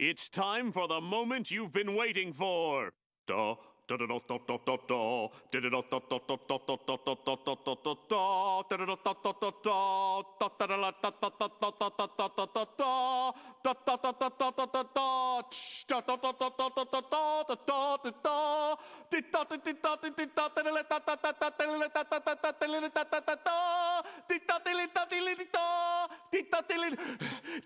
It's time for the moment you've been waiting for. Da, da, da, da, da, da, da, da. Da, da, da, da, da, da, da, da, da, da, da, da, da, da, da. Da, da, da, da, da, da, da. Da, da, da, da, da, da, da, da, da, da, da, da, da. Da, da, da, da, da, da, da, da. Tsh, da, da, da, da, da, da, da, da, da, da, da, da. Di, da, di, di, da, di, di, da, da, da, da, da, da, da, da, da, da, da, da, da, da, da, da, da. Di, da, di, li, da, di, li, di, da. Di, da, di, li,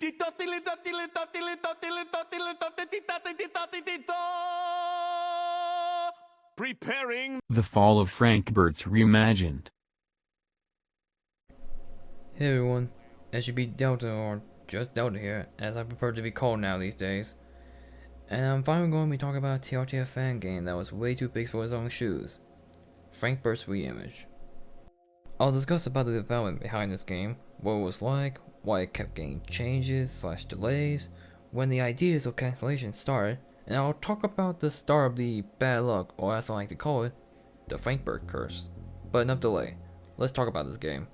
di, da, di, li, da, di, li, da, di, li, da, di, li, da, di, li, da, di, di, da, di, di, da, di, di, da. Preparing The Fall of Reimagined. Hey everyone, it should be Delta or just Delta here, as I prefer to be called now these days. And I'm finally going to be talking about a TRTF fan game that was way too big for his own shoes. Frankbert's Reimage. I'll discuss about the development behind this game, what it was like, why it kept getting changes/delays, when the ideas of cancellation started, and I'll talk about the start of the bad luck, or as I like to call it, the Frankbert curse. But enough delay, let's talk about this game.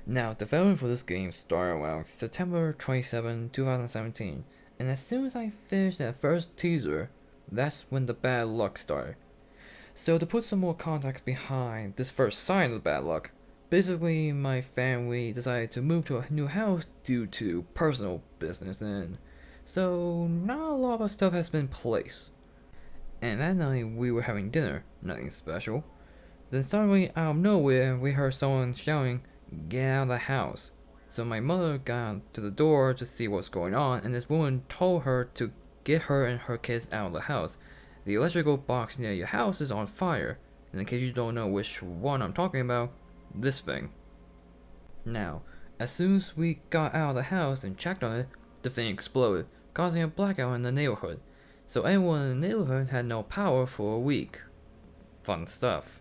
Now, development for this game started around September 27, 2017, and as soon as I finished that first teaser, that's when the bad luck started. So to put some more context behind this first sign of the bad luck, basically my family decided to move to a new house due to personal business, and so not a lot of stuff has been in place. And that night we were having dinner, nothing special. Then suddenly out of nowhere we heard someone shouting, "Get out of the house." So my mother got to the door to see what's going on, and this woman told her to get her and her kids out of the house. The electrical box near your house is on fire, and in case you don't know which one I'm talking about, this thing. Now, as soon as we got out of the house and checked on it, the thing exploded, causing a blackout in the neighborhood. So everyone in the neighborhood had no power for a week. Fun stuff.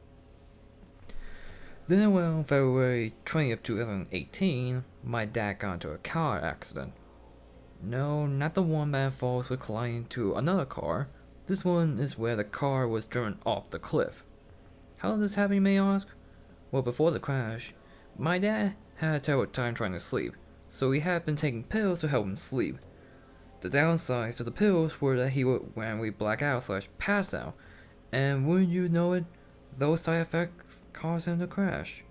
Then around February 20th, 2018, my dad got into a car accident. No, not the one that involves with colliding into another car. This one is where the car was driven off the cliff. How did this happen, you may ask? Well, before the crash, my dad had a terrible time trying to sleep, so he had been taking pills to help him sleep. The downsides to the pills were that he would randomly black out/pass out, and wouldn't you know it, those side effects caused him to crash.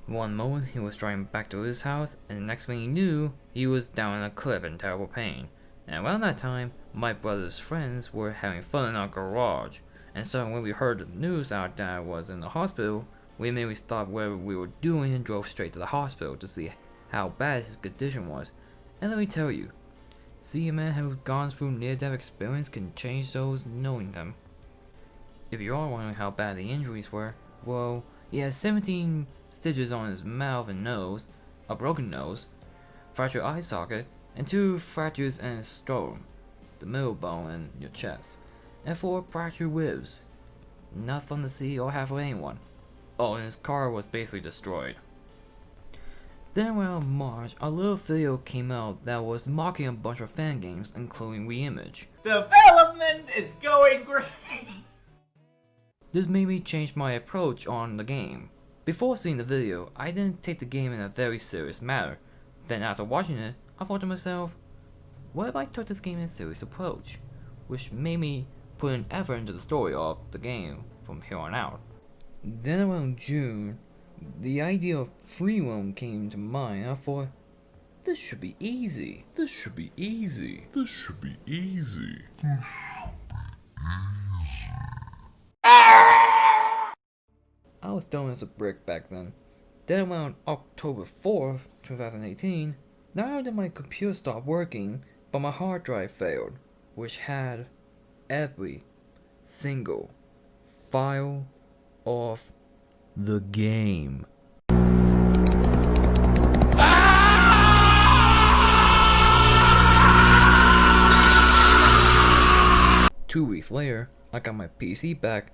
One moment he was driving back to his house, and the next thing he knew, he was down a cliff in terrible pain. And around that time, my brother's friends were having fun in our garage, and so when we heard the news our dad was in the hospital, we immediately stopped whatever we were doing and drove straight to the hospital to see how bad his condition was. And let me tell you, seeing a man who's gone through near-death experience can change those knowing them. If you are wondering how bad the injuries were, well, he has 17 stitches on his mouth and nose, a broken nose, fractured eye socket, and 2 fractures in his sternum, the middle bone in your chest, and 4 fractured ribs. Not fun to see or have for anyone. Oh, and his car was basically destroyed. Then around March, a little video came out that was mocking a bunch of fan games, including Reimage. Development is going great! This made me change my approach on the game. Before seeing the video, I didn't take the game in a very serious manner. Then after watching it, I thought to myself, what if I took this game in a serious approach? Which made me put an effort into the story of the game from here on out. Then around June, the idea of free roam came to mind. I thought, this should be easy. This should be easy. This should be easy. I was dumb as a brick back then. Then around October 4th, 2018, not only did my computer stop working, but my hard drive failed, which had every single file of the game. Two weeks later, I got my PC back,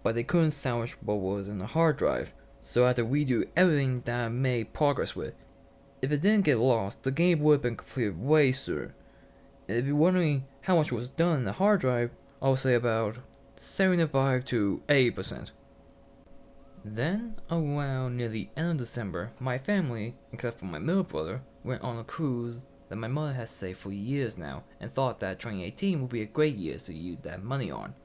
but they couldn't salvage what was in the hard drive, so I had to redo everything that I made progress with. If it didn't get lost, the game would have been completed way sooner. And if you're wondering how much was done in the hard drive, I would say about 75 to 80%. Then, around near the end of December, my family, except for my middle brother, went on a cruise that my mother has saved for years now and thought that 2018 would be a great year to use that money on.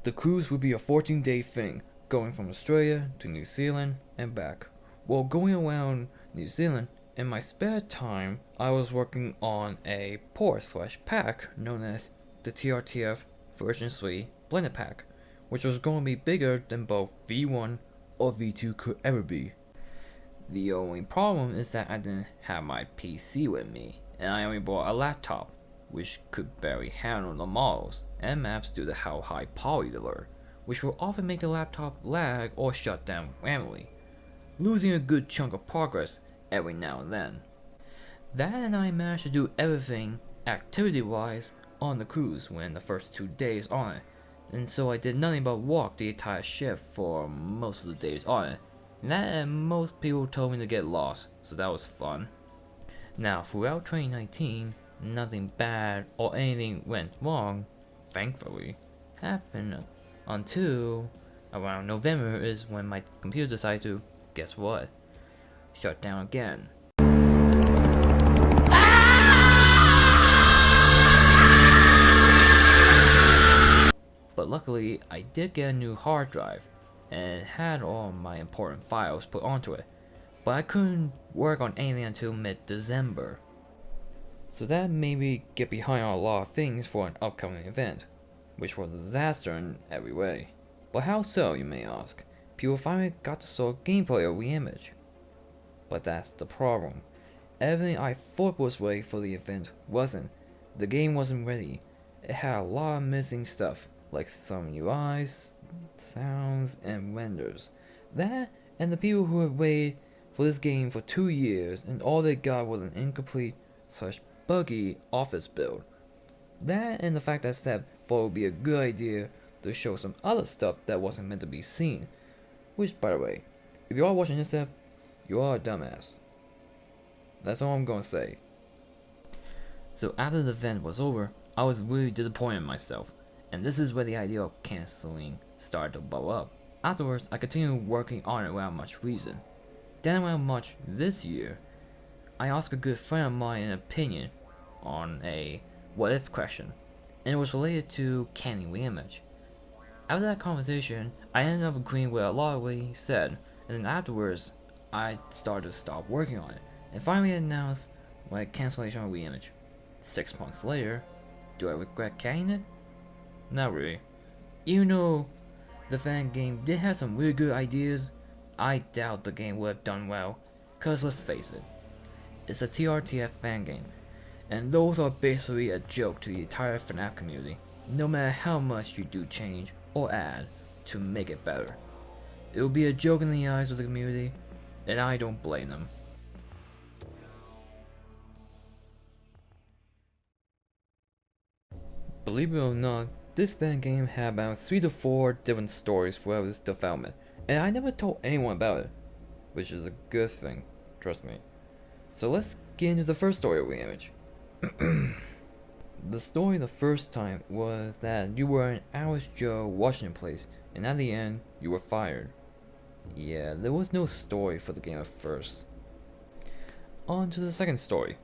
The cruise would be a 14-day thing, going from Australia to New Zealand and back. While going around New Zealand, in my spare time, I was working on a port/pack known as the TRTF Version 3 Blended Pack, which was going to be bigger than both V1 or V2 could ever be. The only problem is that I didn't have my PC with me, and I only bought a laptop, which could barely handle the models and maps due to how high poly they were, which will often make the laptop lag or shut down randomly, losing a good chunk of progress every now and then. That and I managed to do everything activity-wise on the cruise within the first 2 days on it, and so I did nothing but walk the entire ship for most of the days on it. That and most people told me to get lost, so that was fun. Now, throughout 2019, nothing bad or anything went wrong, thankfully, happened until around November is when my computer decided to, guess what, shut down again. But luckily, I did get a new hard drive, and it had all my important files put onto it, but I couldn't work on anything until mid-December. So that made me get behind on a lot of things for an upcoming event, which was a disaster in every way. But how so, you may ask? People finally got to saw gameplay of Reimage. But that's the problem. Everything I thought was ready for the event wasn't. The game wasn't ready. It had a lot of missing stuff, like some UIs, sounds, and renders. That, and the people who had waited for this game for 2 years, and all they got was an incomplete/buggy office build. That, and the fact that Seb thought it would be a good idea to show some other stuff that wasn't meant to be seen. Which, by the way, if you are watching this Seb, you are a dumbass. That's all I'm gonna say. So after the event was over, I was really disappointed in myself, and this is where the idea of canceling started to bubble up. Afterwards, I continued working on it without much reason. Then around March this year, I asked a good friend of mine an opinion on a what if question, and it was related to canning Reimage. After that conversation, I ended up agreeing with a lot of what he said, and then afterwards, I started to stop working on it, and finally announced my cancellation of Reimage. 6 months later, do I regret canning it? Not really. Even though the fan game did have some really good ideas, I doubt the game would have done well, cause let's face it, it's a TRTF fan game, and those are basically a joke to the entire FNAF community, no matter how much you do change or add to make it better. It will be a joke in the eyes of the community, and I don't blame them. Believe it or not, this fan game had about 3 to 4 different stories throughout its development, and I never told anyone about it, which is a good thing, trust me. So let's get into the first story of Reimage. The story the first time was that you were an average Joe Washington place, and at the end, you were fired. Yeah, there was no story for the game at first. On to the second story.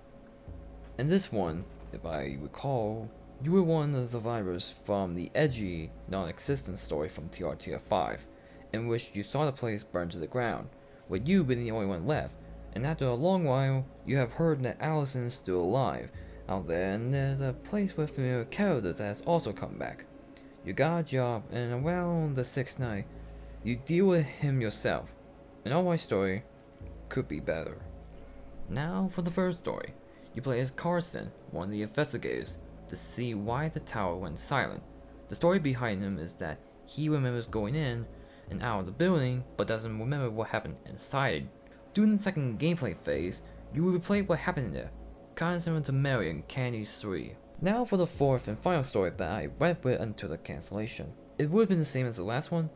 In this one, if I recall, you were one of the survivors from the edgy, non-existent story from TRTF 5, in which you saw the place burn to the ground, with you being the only one left, and after a long while, you have heard that Allison is still alive out there, and there's a place with familiar characters that has also come back. You got a job, and around the 6th night, you deal with him yourself, and all my story could be better. Now for the third story. You play as Carson, one of the investigators, to see why the tower went silent. The story behind him is that he remembers going in and out of the building, but doesn't remember what happened inside. During the second gameplay phase, you will replay what happened there, kinda similar to Mary and Candy's 3. Now for the fourth and final story that I read with until the cancellation. It would have been the same as the last one,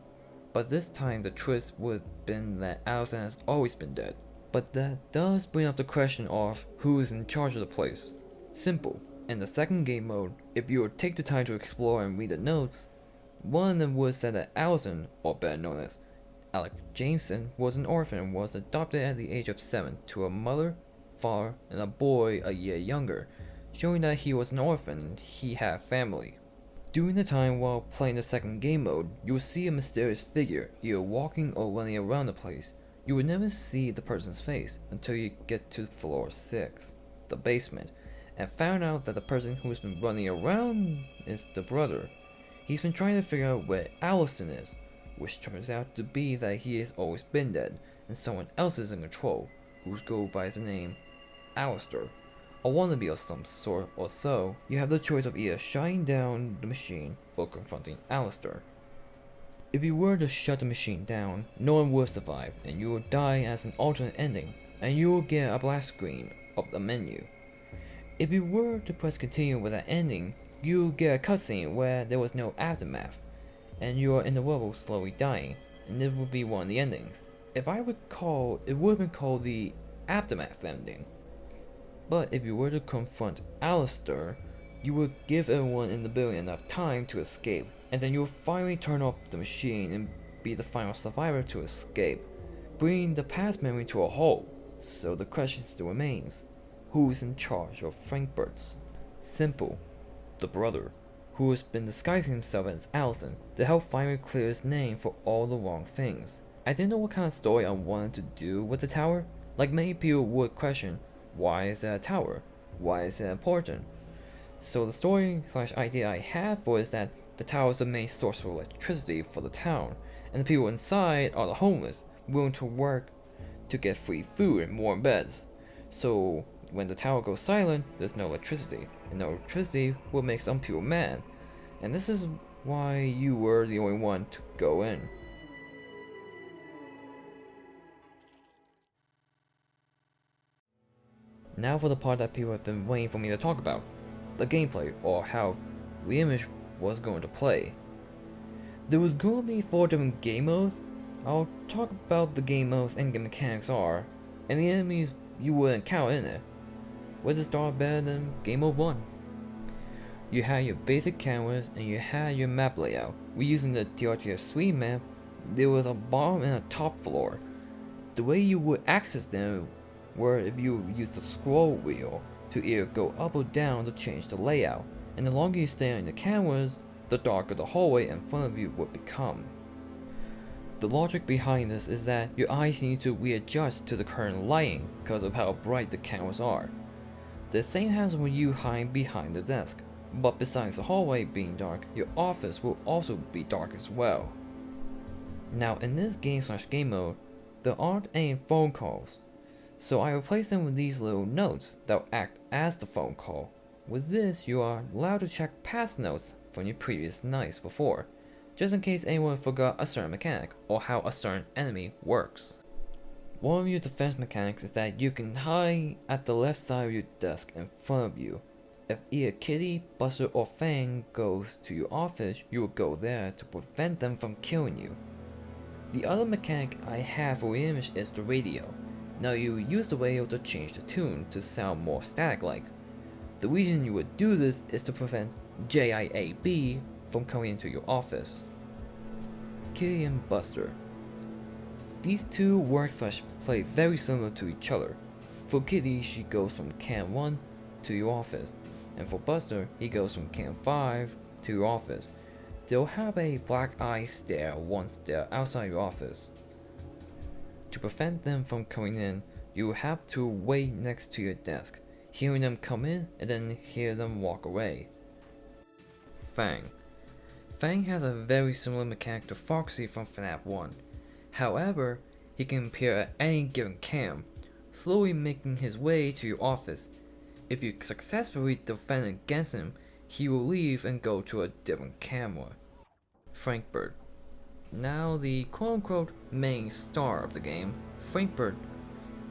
but this time the twist would have been that Allison has always been dead. But that does bring up the question of who is in charge of the place. Simple. In the second game mode, if you would take the time to explore and read the notes, one of them would say that Allison, or better known as Alec Jameson was an orphan and was adopted at the age of 7 to a mother, father, and a boy a year younger, showing that he was an orphan and he had family. During the time while playing the second game mode, you will see a mysterious figure either walking or running around the place. You will never see the person's face until you get to floor 6, the basement, and found out that the person who's been running around is the brother. He's been trying to figure out where Alliston is, which turns out to be that he has always been dead, and someone else is in control, who's go by the name Alistair, a wannabe of some sort or so. You have the choice of either shutting down the machine or confronting Alistair. If you were to shut the machine down, no one would survive, and you will die as an alternate ending, and you will get a black screen of the menu. If you were to press continue with that ending, you will get a cutscene where there was no aftermath, and you are in the rubble slowly dying, and this would be one of the endings. If I recall, it would have been called the aftermath ending. But if you were to confront Alistair, you would give everyone in the building enough time to escape, and then you will finally turn off the machine and be the final survivor to escape, bringing the past memory to a halt. So the question still remains, who's in charge of Frankfurt's? Simple, the brother, who has been disguising himself as Allison to help finally clear his name for all the wrong things. I didn't know what kind of story I wanted to do with the tower. Like many people would question, why is there a tower? Why is it important? So the story / idea I have for it is that the tower is the main source of electricity for the town, and the people inside are the homeless, willing to work to get free food and warm beds. So when the tower goes silent, there's no electricity, and no electricity will make some people mad. And this is why you were the only one to go in. Now for the part that people have been waiting for me to talk about, the gameplay, or how Reimage was going to play. There was going to be 4 different game modes. I'll talk about the game modes and game mechanics are, and the enemies you would encounter in it. Where's the start better than game mode 1? You had your basic canvas and you had your map layout. We're using the TRTF3 map. There was a bottom and a top floor. The way you would access them were if you used the scroll wheel to either go up or down to change the layout, and the longer you stay on the canvas, the darker the hallway in front of you would become. The logic behind this is that your eyes need to readjust to the current lighting because of how bright the canvas are. The same happens when you hide behind the desk, but besides the hallway being dark, your office will also be dark as well. Now in this game/game mode, there aren't any phone calls, so I replaced them with these little notes that will act as the phone call. With this, you are allowed to check past notes from your previous nights before, just in case anyone forgot a certain mechanic or how a certain enemy works. One of your defense mechanics is that you can hide at the left side of your desk in front of you. If either Kitty, Buster, or Fang goes to your office, you will go there to prevent them from killing you. The other mechanic I have for Reimage is the radio. Now you use the radio to change the tune to sound more static-like. The reason you would do this is to prevent JIAB from coming into your office. Kitty and Buster. These two work/play very similar to each other. For Kitty, she goes from Cam 1 to your office, and for Buster, he goes from Cam 5 to your office. They'll have a black eye stare once they're outside your office. To prevent them from coming in, you will have to wait next to your desk, hearing them come in and then hear them walk away. Fang. Fang has a very similar mechanic to Foxy from FNAF 1. However, he can appear at any given cam, slowly making his way to your office. If you successfully defend against him, he will leave and go to a different camera. Frankfurt. Now the quote-unquote main star of the game, Frankfurt.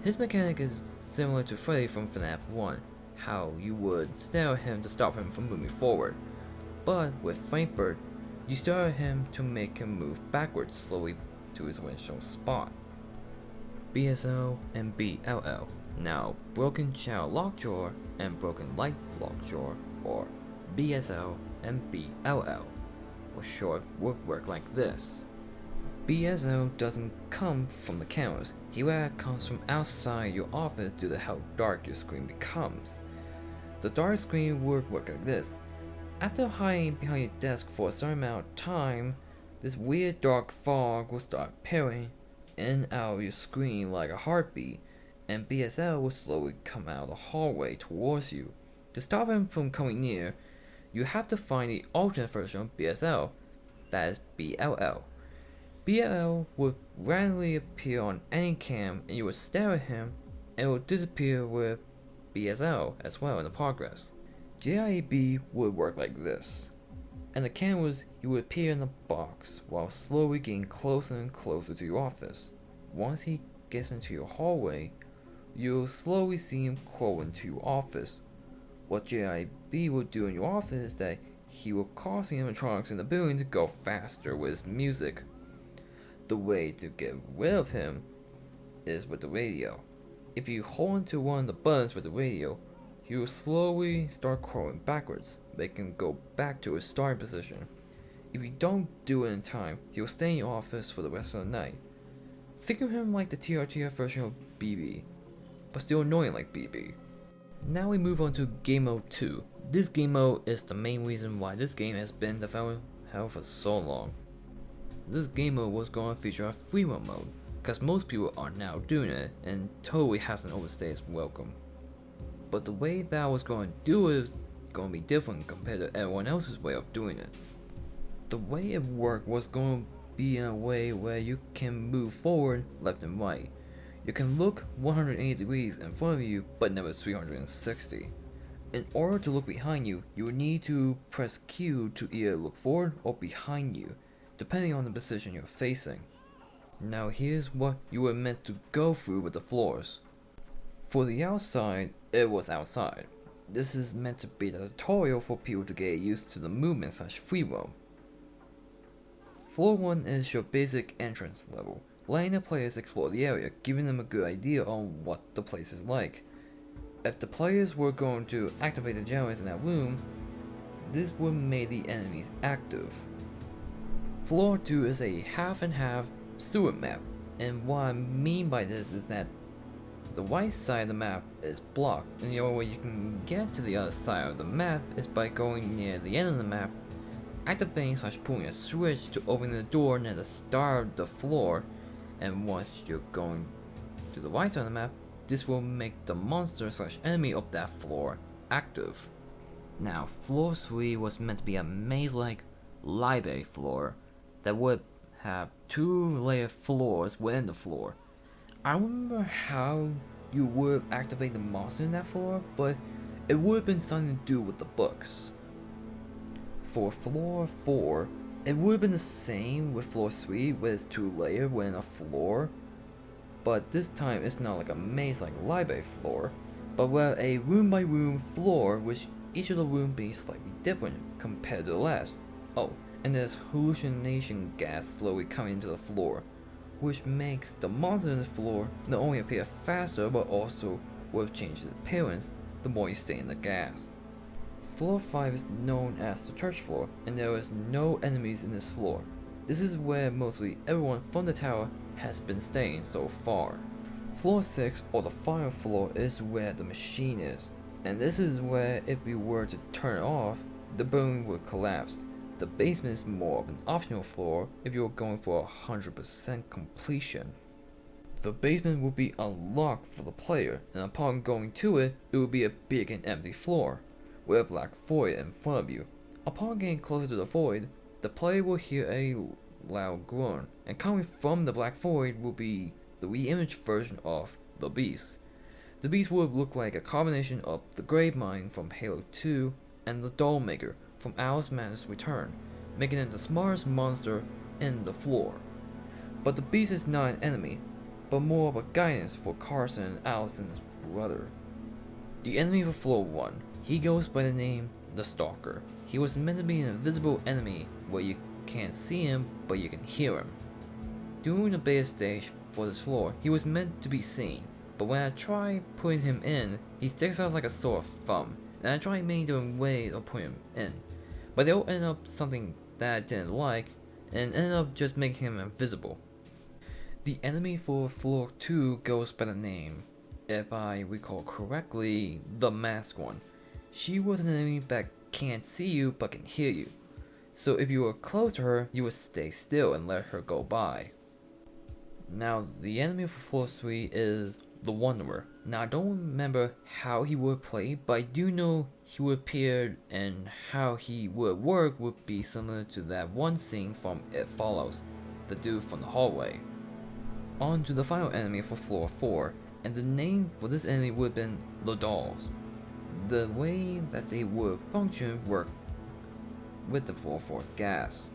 His mechanic is similar to Freddy from FNAF 1, how you would stare at him to stop him from moving forward. But with Frankfurt, you stare at him to make him move backwards slowly to his initial spot. BSO and BLL. Now, Broken Child Lockjaw and Broken Light Lockjaw, or BSO and BLL, for short, would work like this. BSO doesn't come from the cameras, he rather comes from outside your office due to how dark your screen becomes. The dark screen would work like this. After hiding behind your desk for a certain amount of time, this weird dark fog will start appearing in and out of your screen like a heartbeat, and BSL will slowly come out of the hallway towards you. To stop him from coming near, you have to find the alternate version of BSL, that is BLL. BLL will randomly appear on any cam and you will stare at him and it will disappear with BSL as well in the progress. JIB would work like this. And the cameras, he would appear in the box while slowly getting closer and closer to your office. Once he gets into your hallway, you'll slowly see him crawl into your office. What JIB will do in your office is that he will cause the animatronics in the building to go faster with his music. The way to get rid of him is with the radio. If you hold onto one of the buttons with the radio, he will slowly start crawling backwards, making him go back to his starting position. If you don't do it in time, he will stay in your office for the rest of the night. Think of him like the TRTF version of BB, but still annoying like BB. Now we move on to Game Mode 2. This game mode is the main reason why this game has been developed for so long. This game mode was going to feature a free roam mode, because most people are now doing it and totally hasn't overstayed its welcome. But the way that I was going to do it is going to be different compared to everyone else's way of doing it. The way it worked was going to be in a way where you can move forward, left and right. You can look 180 degrees in front of you, but never 360. In order to look behind you, you will need to press Q to either look forward or behind you, depending on the position you're facing. Now here's what you were meant to go through with the floors. For the outside, it was outside. This is meant to be the tutorial for people to get used to the movement / free roam. Floor 1 is your basic entrance level, letting the players explore the area, giving them a good idea on what the place is like. If the players were going to activate the generators in that room, this would make the enemies active. Floor 2 is a half and half sewer map, and what I mean by this is that the right side of the map is blocked, and the only way you can get to the other side of the map is by going near the end of the map, activating / pulling a switch to open the door near the start of the floor, and once you're going to the right side of the map, this will make the monster / enemy of that floor active. Now, floor 3 was meant to be a maze-like library floor that would have 2-layer floors within the floor. I don't remember how you would activate the monster in that floor, but it would have been something to do with the books. For floor 4, it would have been the same with floor 3 with its 2-layer within a floor, but this time it's not like a maze-like library floor, but with a room-by-room floor, which each of the rooms being slightly different compared to the last. Oh, and there's hallucination gas slowly coming into the floor, which makes the monster in the floor not only appear faster but also will change its appearance the more you stay in the gas. Floor 5 is known as the church floor, and there is no enemies in this floor. This is where mostly everyone from the tower has been staying so far. Floor 6, or the final floor, is where the machine is, and this is where if we were to turn it off, the building would collapse. The basement is more of an optional floor if you're going for 100% completion. The basement will be unlocked for the player, and upon going to it, it will be a big and empty floor, with a black void in front of you. Upon getting closer to the void, the player will hear a loud groan, and coming from the black void will be the re-imaged version of the beast. The beast would look like a combination of the Grave Mine from Halo 2 and the Doll Maker from Alice Madness Return, making it the smartest monster in the floor. But the beast is not an enemy, but more of a guidance for Carson and Allison's brother. The enemy for floor 1, he goes by the name the Stalker. He was meant to be an invisible enemy where you can't see him but you can hear him. During the beta stage for this floor, he was meant to be seen, but when I try putting him in, he sticks out like a sore thumb, and I tried many different ways of putting him in, but they'll end up something that I didn't like, and ended up just making him invisible. The enemy for floor 2 goes by the name, if I recall correctly, the masked one. She was an enemy that can't see you but can hear you. So if you were close to her, you would stay still and let her go by. Now the enemy for floor 3 is the Wanderer. Now I don't remember how he would play, but I do know he would appear, and how he would work would be similar to that one scene from It Follows, the dude from the hallway. On to the final enemy for floor 4, and the name for this enemy would have been the Dolls. The way that they would function worked with the floor 4 gas.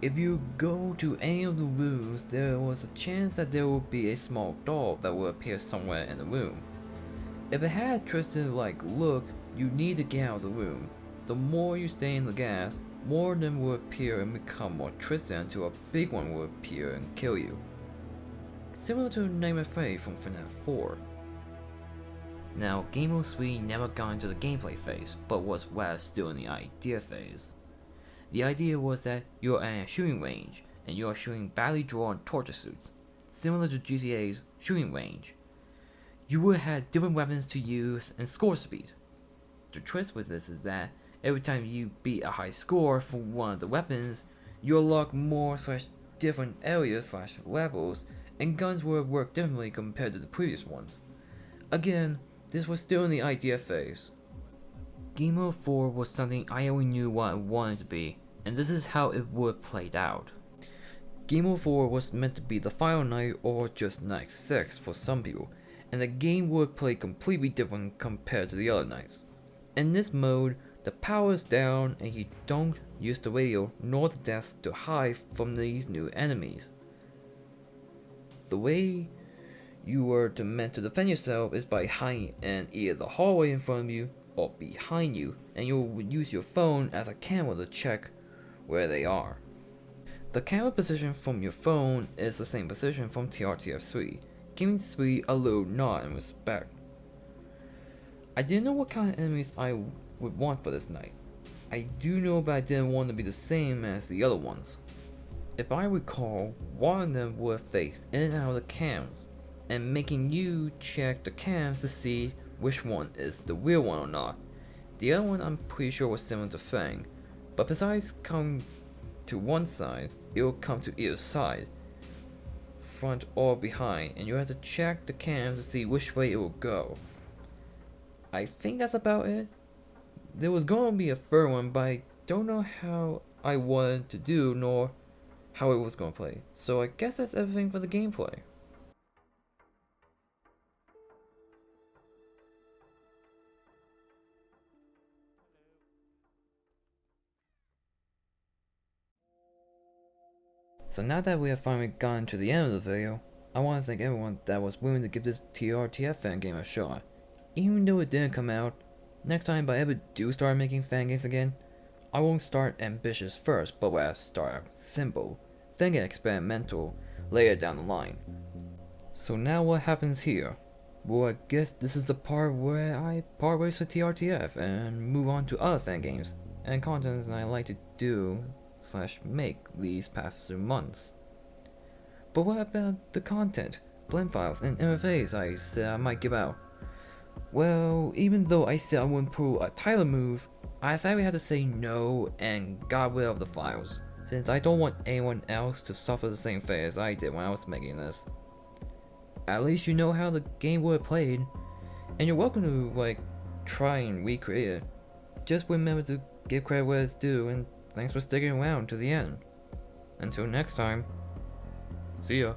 If you go to any of the rooms, there was a chance that there would be a small doll that would appear somewhere in the room. If it had a Tristan-like look, you need to get out of the room. The more you stay in the gas, more of them will appear and become more Tristan until a big one will appear and kill you. Similar to Nightmare Freddy from FNAF 4. Now, Game Mode 3 never got into the gameplay phase, but was rather still in the idea phase. The idea was that you're at a shooting range, and you are shooting badly drawn torture suits, similar to GTA's shooting range. You would have different weapons to use and scores to beat. The twist with this is that every time you beat a high score for one of the weapons, you unlock more / different areas / levels, and guns would work differently compared to the previous ones. Again, this was still in the idea phase. Game Mode 4 was something I already knew what I wanted to be, and this is how it would have played out. Game Mode 4 was meant to be the final night or just night 6 for some people, and the game would play completely different compared to the other nights. In this mode, the power is down and you don't use the radio nor the desk to hide from these new enemies. The way you were meant to defend yourself is by hiding in either the hallway in front of you or behind you, and you'll use your phone as a camera to check where they are. The camera position from your phone is the same position from TRTF3, giving 3 a little nod and respect. I didn't know what kind of enemies I would want for this night. I do know, but I didn't want to be the same as the other ones. If I recall, one of them would face in and out of the cams, and making you check the cams to see which one is the real one or not. The other one I'm pretty sure was similar to Fang, but besides coming to one side, it will come to either side, front or behind, and you have to check the cams to see which way it will go. I think that's about it. There was going to be a third one, but I don't know how I wanted to do nor how it was going to play, so I guess that's everything for the gameplay. So now that we have finally gotten to the end of the video, I want to thank everyone that was willing to give this TRTF fan game a shot. Even though it didn't come out, next time if I ever do start making fan games again, I won't start ambitious first, but will start simple, then get experimental later down the line. So now what happens here? Well, I guess this is the part where I part ways with TRTF and move on to other fan games and contents I like to do / make these past few months. But what about the content, blend files, and MFAs I said I might give out? Well, even though I said I wouldn't pull a title move, I thought we had to say no and got rid of the files, since I don't want anyone else to suffer the same fate as I did when I was making this. At least you know how the game would have played, and you're welcome to try and recreate it. Just remember to give credit where it's due, and thanks for sticking around to the end. Until next time, see ya.